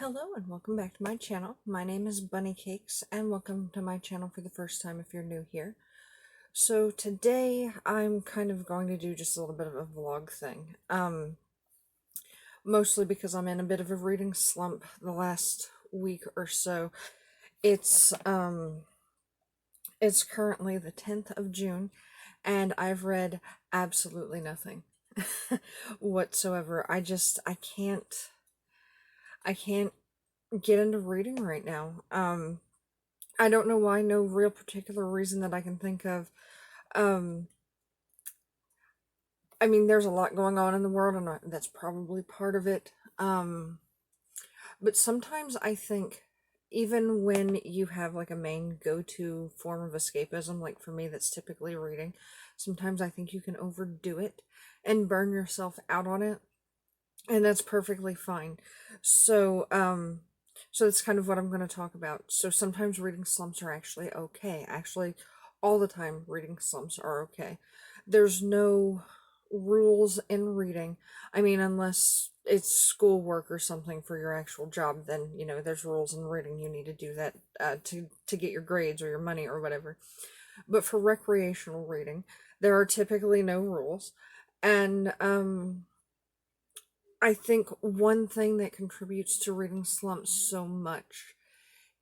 Hello and welcome back to my channel. My name is Bunny Cakes and welcome to my channel for the first time if you're new here. So today I'm kind of going to do just a little bit of a vlog thing. Mostly because I'm in a bit of a reading slump the last week or so. It's currently the 10th of June and I've read absolutely nothing whatsoever. I can't get into reading right now. I don't know why, no real particular reason that I can think of. Um, I mean, there's a lot going on in the world, and that's probably part of it. But sometimes I think, even when you have like a main go-to form of escapism, like for me, that's typically reading, sometimes I think you can overdo it and burn yourself out on it, and that's perfectly fine. So that's kind of what I'm going to talk about. So sometimes reading slumps are actually okay. Actually, all the time reading slumps are okay. There's no rules in reading. I mean, unless it's schoolwork or something for your actual job, then, there's rules in reading. You need to do that to get your grades or your money or whatever. But for recreational reading, there are typically no rules. And, I think one thing that contributes to reading slumps so much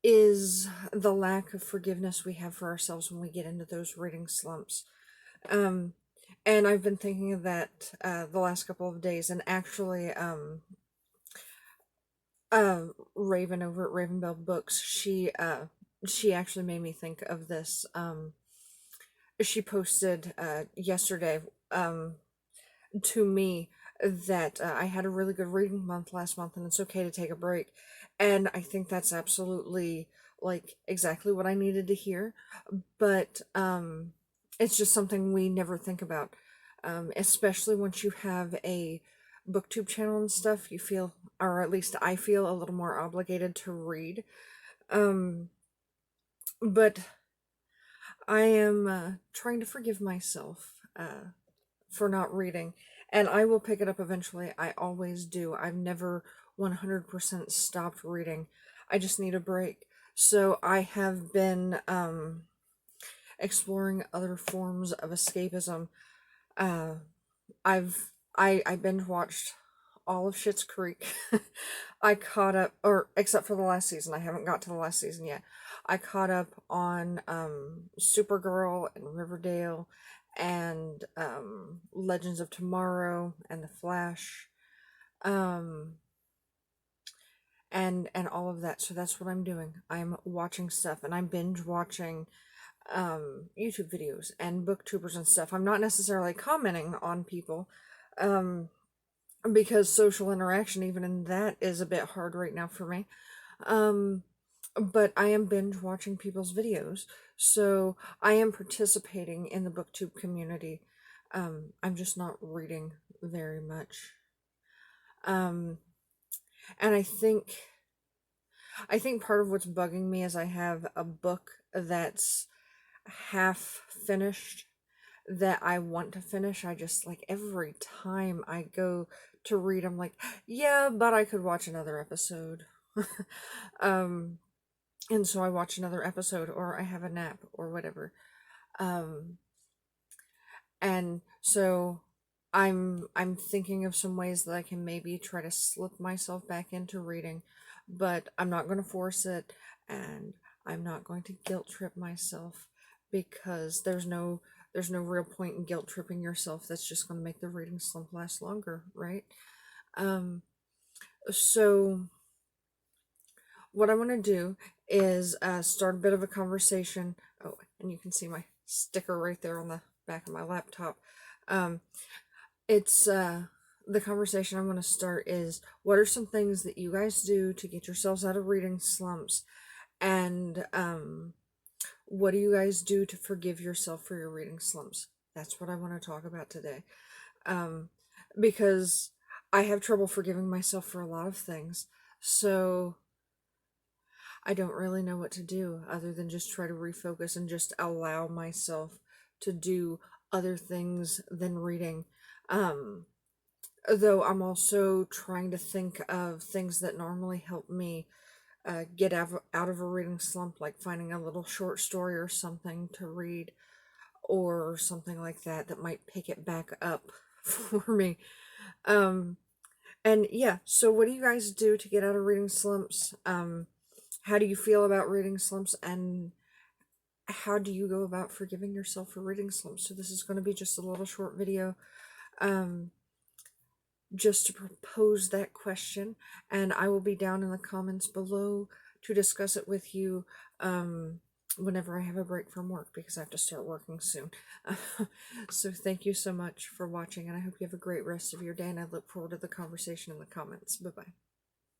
is the lack of forgiveness we have for ourselves when we get into those reading slumps. Um, and I've been thinking of that the last couple of days, and actually, Raven over at Raven Bell Books, she actually made me think of this. She posted yesterday to me that I had a really good reading month last month and it's okay to take a break. And I think that's absolutely like exactly what I needed to hear. But it's just something we never think about. Especially once you have a booktube channel and stuff, you feel, or at least I feel, a little more obligated to read. Um, but I am trying to forgive myself for not reading, and I will pick it up eventually. I always do. I've never 100% stopped reading. I just need a break. So I have been exploring other forms of escapism. Uh, I binge watched all of Schitt's Creek. I caught up, or except for the last season, I haven't got to the last season yet. I caught up on Supergirl and Riverdale and Legends of Tomorrow and The Flash, um, and all of that. So that's what I'm doing. I'm watching stuff, and I'm binge watching YouTube videos and booktubers and stuff. I'm not necessarily commenting on people, um, because social interaction, even in that, is a bit hard right now for me. Um, but I am binge watching people's videos, so I am participating in the booktube community. I'm just not reading very much. Um, and I think part of what's bugging me is I have a book that's half finished that I want to finish. I just, like, every time I go to read, I'm like, yeah, but I could watch another episode. um, and so I watch another episode, or I have a nap, or whatever. Um, and so I'm thinking of some ways that I can maybe try to slip myself back into reading, but I'm not going to force it, and I'm not going to guilt trip myself, because there's no real point in guilt tripping yourself. That's just going to make the reading slump last longer, right? Um, so what I want to do is start a bit of a conversation. Oh, and you can see my sticker right there on the back of my laptop. Um, it's the conversation I want to start is, what are some things that you guys do to get yourselves out of reading slumps, and what do you guys do to forgive yourself for your reading slumps? That's what I want to talk about today. Um, because I have trouble forgiving myself for a lot of things. So I don't really know what to do other than just try to refocus and just allow myself to do other things than reading. Um, though I'm also trying to think of things that normally help me get out of a reading slump, like finding a little short story or something to read, or something like that that might pick it back up for me. Um, and yeah, so what do you guys do to get out of reading slumps? How do you feel about reading slumps, and how do you go about forgiving yourself for reading slumps? So this is going to be just a little short video, um, just to propose that question, and I will be down in the comments below to discuss it with you whenever I have a break from work, because I have to start working soon. So thank you so much for watching, and I hope you have a great rest of your day, and I look forward to the conversation in the comments. Bye-bye.